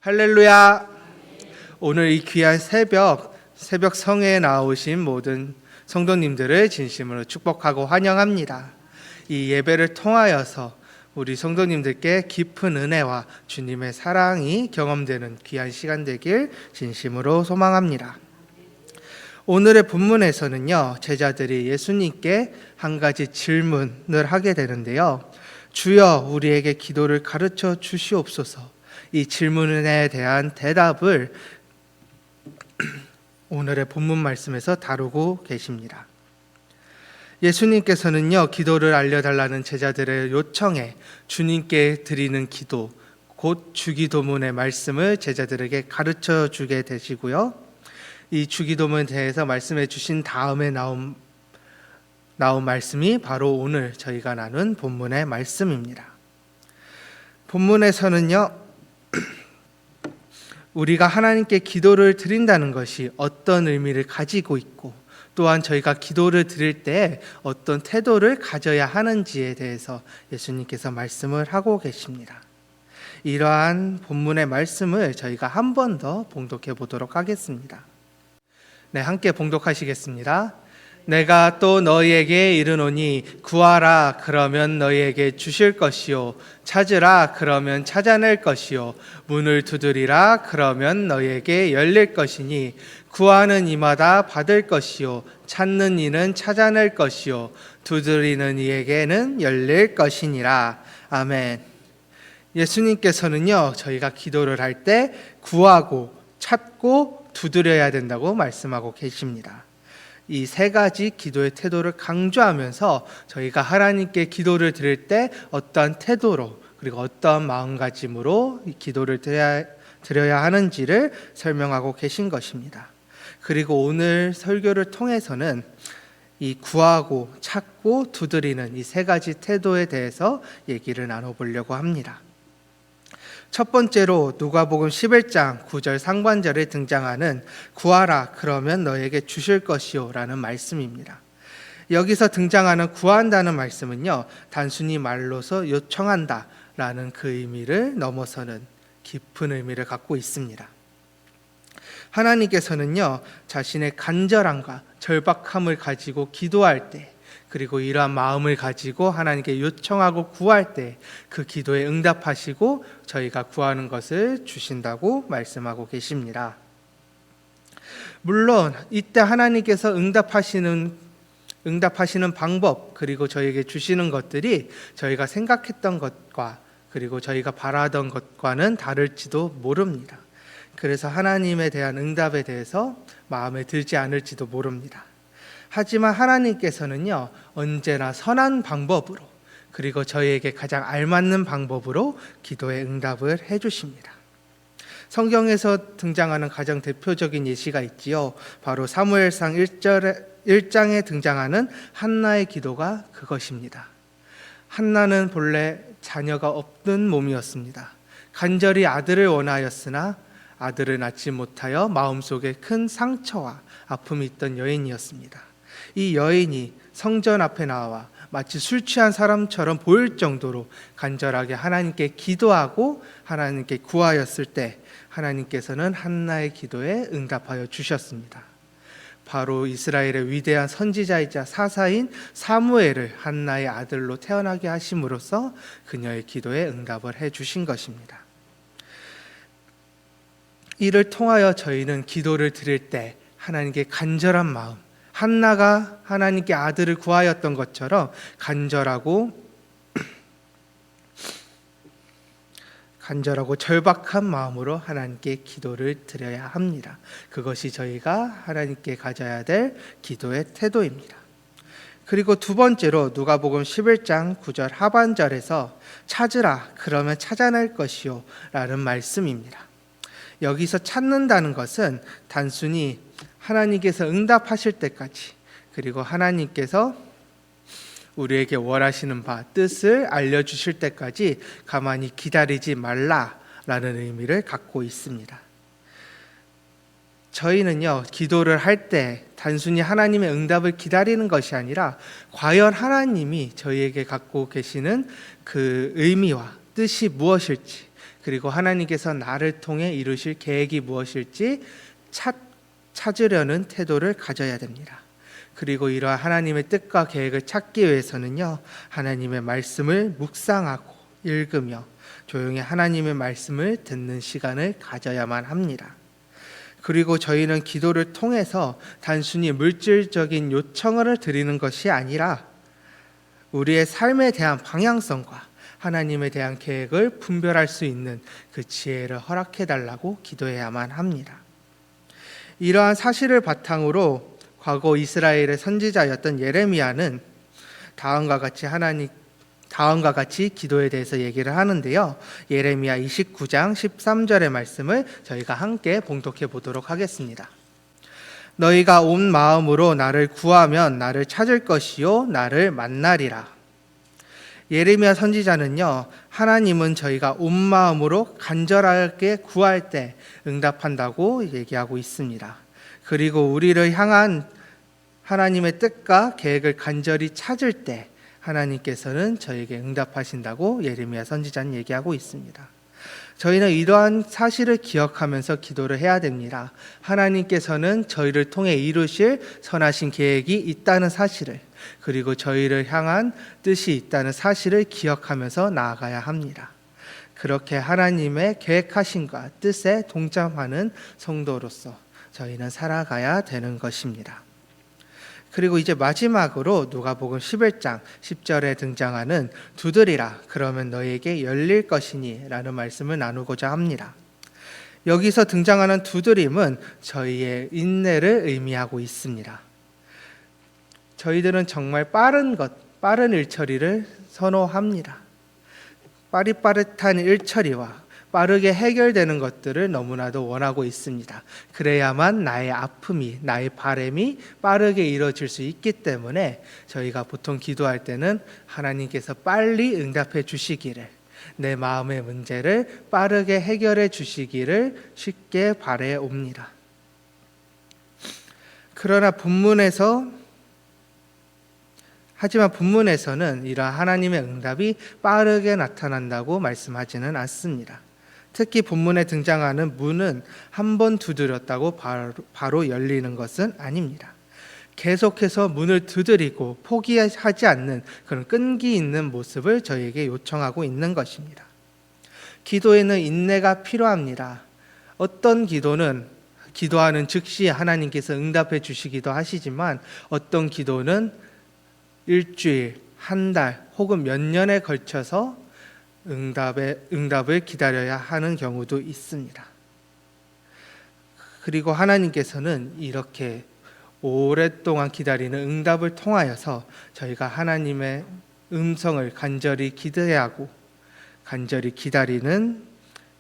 할렐루야. 오늘 이 귀한 새벽 성회에 나오신 모든 성도님들을 진심으로 축복하고 환영합니다. 이 예배를 통하여서 우리 성도님들께 깊은 은혜와 주님의 사랑이 경험되는 귀한 시간 되길 진심으로 소망합니다. 오늘의 본문에서는요, 제자들이 예수님께 한 가지 질문을 하게 되는데요. 주여, 우리에게 기도를 가르쳐 주시옵소서. 이 질문에 대한 대답을 오늘의 본문 말씀에서 다루고 계십니다. 예수님께서는요, 기도를 알려달라는 제자들의 요청에 주님께 드리는 기도, 곧 주기도문의 말씀을 제자들에게 가르쳐 주게 되시고요. 이 주기도문에 대해서 말씀해 주신 다음에 나온 말씀이 바로 오늘 저희가 나눈 본문의 말씀입니다. 본문에서는요, 우리가 하나님께 기도를 드린다는 것이 어떤 의미를 가지고 있고, 또한 저희가 기도를 드릴 때 어떤 태도를 가져야 하는지에 대해서 예수님께서 말씀을 하고 계십니다. 이러한 본문의 말씀을 저희가 한 번 더 봉독해 보도록 하겠습니다. 네, 함께 봉독하시겠습니다. 내가 또 너희에게 이르노니 구하라 그러면 너희에게 주실 것이요, 찾으라 그러면 찾아낼 것이요, 문을 두드리라 그러면 너희에게 열릴 것이니 구하는 이마다 받을 것이요, 찾는 이는 찾아낼 것이요, 두드리는 이에게는 열릴 것이니라. 아멘. 예수님께서는요, 저희가 기도를 할 때 구하고 찾고 두드려야 된다고 말씀하고 계십니다. 이 세 가지 기도의 태도를 강조하면서 저희가 하나님께 기도를 드릴 때 어떠한 태도로, 그리고 어떠한 마음가짐으로 이 기도를 드려야 하는지를 설명하고 계신 것입니다. 그리고 오늘 설교를 통해서는 이 구하고 찾고 두드리는 이 세 가지 태도에 대해서 얘기를 나눠보려고 합니다. 첫 번째로 누가복음 11장 9절 상반절에 등장하는 구하라 그러면 너에게 주실 것이요 라는 말씀입니다. 여기서 등장하는 구한다는 말씀은요, 단순히 말로서 요청한다 라는 그 의미를 넘어서는 깊은 의미를 갖고 있습니다. 하나님께서는요, 자신의 간절함과 절박함을 가지고 기도할 때, 그리고 이러한 마음을 가지고 하나님께 요청하고 구할 때 그 기도에 응답하시고 저희가 구하는 것을 주신다고 말씀하고 계십니다. 물론 이때 하나님께서 응답하시는 방법, 그리고 저희에게 주시는 것들이 저희가 생각했던 것과 그리고 저희가 바라던 것과는 다를지도 모릅니다. 그래서 하나님에 대한 응답에 대해서 마음에 들지 않을지도 모릅니다. 하지만 하나님께서는요, 언제나 선한 방법으로, 그리고 저희에게 가장 알맞는 방법으로 기도에 응답을 해주십니다. 성경에서 등장하는 가장 대표적인 예시가 있지요. 바로 사무엘상 1장에 등장하는 한나의 기도가 그것입니다. 한나는 본래 자녀가 없는 몸이었습니다. 간절히 아들을 원하였으나 아들을 낳지 못하여 마음속에 큰 상처와 아픔이 있던 여인이었습니다. 이 여인이 성전 앞에 나와 마치 술 취한 사람처럼 보일 정도로 간절하게 하나님께 기도하고 하나님께 구하였을 때 하나님께서는 한나의 기도에 응답하여 주셨습니다. 바로 이스라엘의 위대한 선지자이자 사사인 사무엘을 한나의 아들로 태어나게 하심으로써 그녀의 기도에 응답을 해 주신 것입니다. 이를 통하여 저희는 기도를 드릴 때 하나님께 간절한 마음, 한나가 하나님께 아들을 구하였던 것처럼 간절하고 절박한 마음으로 하나님께 기도를 드려야 합니다. 그것이 저희가 하나님께 가져야 될 기도의 태도입니다. 그리고 두 번째로 누가복음 11장 9절 하반절에서 찾으라 그러면 찾아낼 것이요 라는 말씀입니다. 여기서 찾는다는 것은 단순히 하나님께서 응답하실 때까지, 그리고 하나님께서 우리에게 원하시는 바, 뜻을 알려주실 때까지 가만히 기다리지 말라라는 의미를 갖고 있습니다. 저희는요, 기도를 할 때 단순히 하나님의 응답을 기다리는 것이 아니라 과연 하나님이 저희에게 갖고 계시는 그 의미와 뜻이 무엇일지, 그리고 하나님께서 나를 통해 이루실 계획이 무엇일지 찾으려는 태도를 가져야 됩니다. 그리고 이러한 하나님의 뜻과 계획을 찾기 위해서는요, 하나님의 말씀을 묵상하고 읽으며 조용히 하나님의 말씀을 듣는 시간을 가져야만 합니다. 그리고 저희는 기도를 통해서 단순히 물질적인 요청을 드리는 것이 아니라 우리의 삶에 대한 방향성과 하나님에 대한 계획을 분별할 수 있는 그 지혜를 허락해 달라고 기도해야만 합니다. 이러한 사실을 바탕으로 과거 이스라엘의 선지자였던 예레미야는 다음과 같이 기도에 대해서 얘기를 하는데요. 예레미야 29장 13절의 말씀을 저희가 함께 봉독해 보도록 하겠습니다. 너희가 온 마음으로 나를 구하면 나를 찾을 것이요 나를 만나리라. 예레미야 선지자는요, 하나님은 저희가 온 마음으로 간절하게 구할 때 응답한다고 얘기하고 있습니다. 그리고 우리를 향한 하나님의 뜻과 계획을 간절히 찾을 때 하나님께서는 저에게 응답하신다고 예레미야 선지자는 얘기하고 있습니다. 저희는 이러한 사실을 기억하면서 기도를 해야 됩니다. 하나님께서는 저희를 통해 이루실 선하신 계획이 있다는 사실을, 그리고 저희를 향한 뜻이 있다는 사실을 기억하면서 나아가야 합니다. 그렇게 하나님의 계획하심과 뜻에 동참하는 성도로서 저희는 살아가야 되는 것입니다. 그리고 이제 마지막으로 누가복음 11장 10절에 등장하는 두드리라 그러면 너에게 열릴 것이니 라는 말씀을 나누고자 합니다. 여기서 등장하는 두드림은 저희의 인내를 의미하고 있습니다. 저희들은 정말 빠른 일처리를 선호합니다. 빠릿빠릿한 일처리와 빠르게 해결되는 것들을 너무나도 원하고 있습니다. 그래야만 나의 아픔이, 나의 바람이 빠르게 이루어질 수 있기 때문에 저희가 보통 기도할 때는 하나님께서 빨리 응답해 주시기를, 내 마음의 문제를 빠르게 해결해 주시기를 쉽게 바라옵니다. 하지만 본문에서는 이러한 하나님의 응답이 빠르게 나타난다고 말씀하지는 않습니다. 특히 본문에 등장하는 문은 한 번 두드렸다고 바로 열리는 것은 아닙니다. 계속해서 문을 두드리고 포기하지 않는 그런 끈기 있는 모습을 저희에게 요청하고 있는 것입니다. 기도에는 인내가 필요합니다. 어떤 기도는 기도하는 즉시 하나님께서 응답해 주시기도 하시지만 어떤 기도는 일주일, 한 달 혹은 몇 년에 걸쳐서 응답을 기다려야 하는 경우도 있습니다. 그리고 하나님께서는 이렇게 오랫동안 기다리는 응답을 통하여서 저희가 하나님의 음성을 간절히 기대하고 간절히 기다리는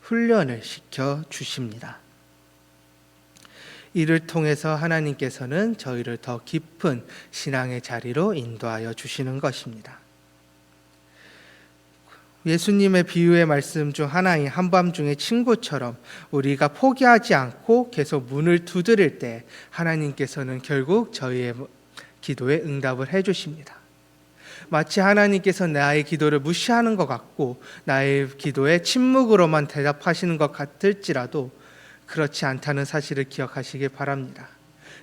훈련을 시켜 주십니다. 이를 통해서 하나님께서는 저희를 더 깊은 신앙의 자리로 인도하여 주시는 것입니다. 예수님의 비유의 말씀 중 하나인 한밤중의 친구처럼 우리가 포기하지 않고 계속 문을 두드릴 때 하나님께서는 결국 저희의 기도에 응답을 해주십니다. 마치 하나님께서 나의 기도를 무시하는 것 같고 나의 기도에 침묵으로만 대답하시는 것 같을지라도 그렇지 않다는 사실을 기억하시길 바랍니다.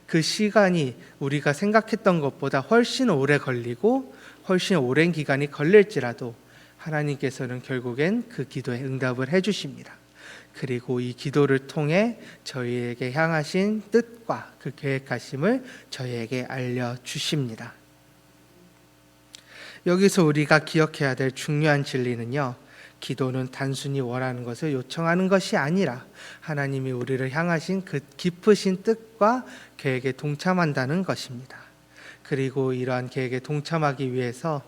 그 시간이 우리가 생각했던 것보다 훨씬 오래 걸리고 훨씬 오랜 기간이 걸릴지라도 하나님께서는 결국엔 그 기도에 응답을 해주십니다. 그리고 이 기도를 통해 저희에게 향하신 뜻과 그 계획하심을 저희에게 알려주십니다. 여기서 우리가 기억해야 될 중요한 진리는요, 기도는 단순히 원하는 것을 요청하는 것이 아니라 하나님이 우리를 향하신 그 깊으신 뜻과 계획에 동참한다는 것입니다. 그리고 이러한 계획에 동참하기 위해서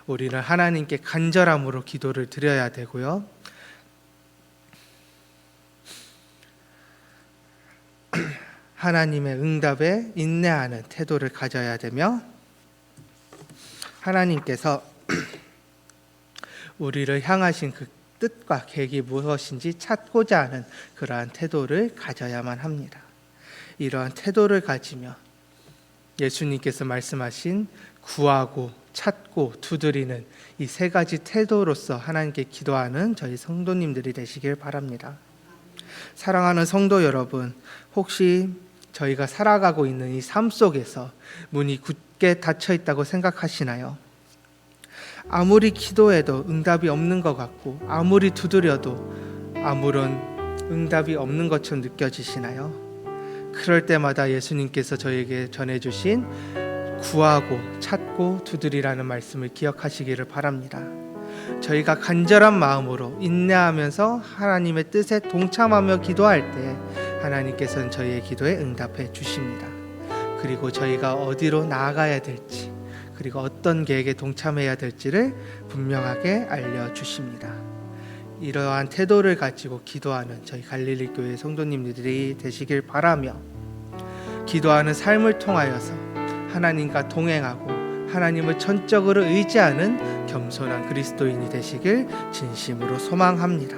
우리는 하나님께 간절함으로 기도를 드려야 되고요. 하나님의 응답에 인내하는 태도를 가져야 되며 하나님께서 우리를 향하신 그 뜻과 계획이 무엇인지 찾고자 하는 그러한 태도를 가져야만 합니다. 이러한 태도를 가지며 예수님께서 말씀하신 구하고 찾고 두드리는 이 세 가지 태도로서 하나님께 기도하는 저희 성도님들이 되시길 바랍니다. 사랑하는 성도 여러분, 혹시 저희가 살아가고 있는 이 삶 속에서 문이 굳게 닫혀 있다고 생각하시나요? 아무리 기도해도 응답이 없는 것 같고 아무리 두드려도 아무런 응답이 없는 것처럼 느껴지시나요? 그럴 때마다 예수님께서 저에게 전해주신 구하고 찾고 두드리라는 말씀을 기억하시기를 바랍니다. 저희가 간절한 마음으로 인내하면서 하나님의 뜻에 동참하며 기도할 때 하나님께서는 저희의 기도에 응답해 주십니다. 그리고 저희가 어디로 나아가야 될지 그리고 어떤 계획에 동참해야 될지를 분명하게 알려주십니다. 이러한 태도를 가지고 기도하는 저희 갈릴리 교회 성도님들이 되시길 바라며 기도하는 삶을 통하여서 하나님과 동행하고 하나님을 전적으로 의지하는 겸손한 그리스도인이 되시길 진심으로 소망합니다.